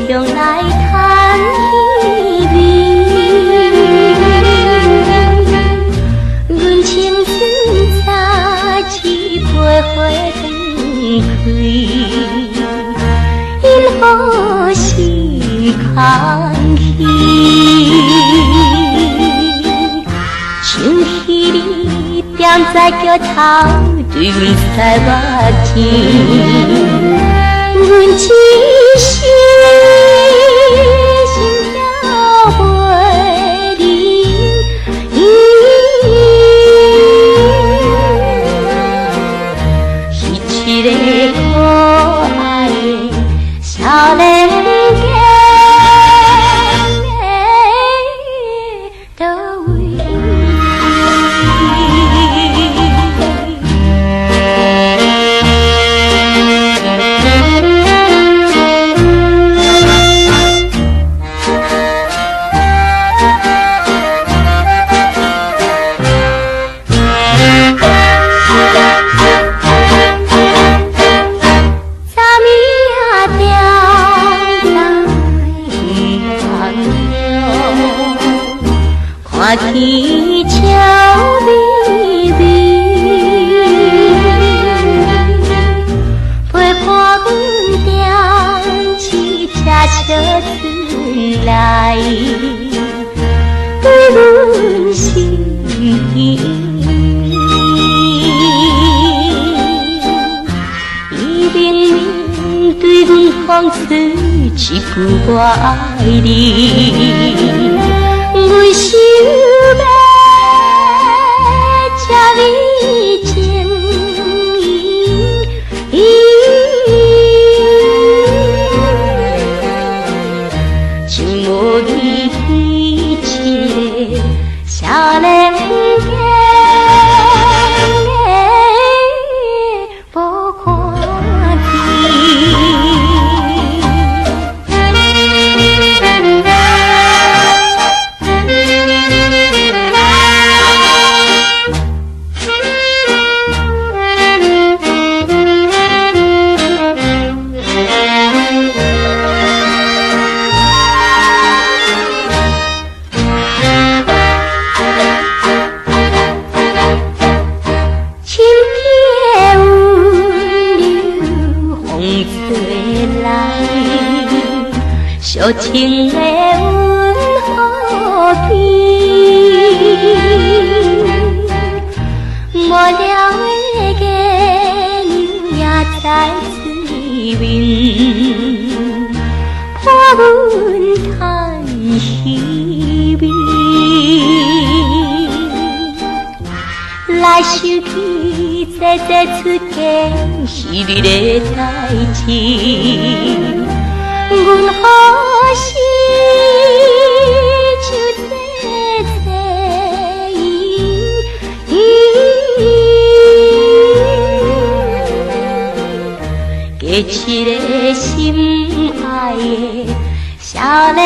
中来叹稀微，阮青春十七八花当开，因何心空虚，像彼日惦在桥头，对阮驶目箭，阮一时心跳袂离，彼一个可爱的少年家。看天笑微微，陪伴阮惦一隻小船內，對阮心纏綿，伊明明對阮講出一句我愛你，阮想要照你情意，像无疑彼一个少年家，无看见。小情的温河边，无聊的月娘也在水面，陪阮叹稀微，来想起姊姊出嫁彼日的代誌。阮何时像姊姊伊，嫁一个心爱的少年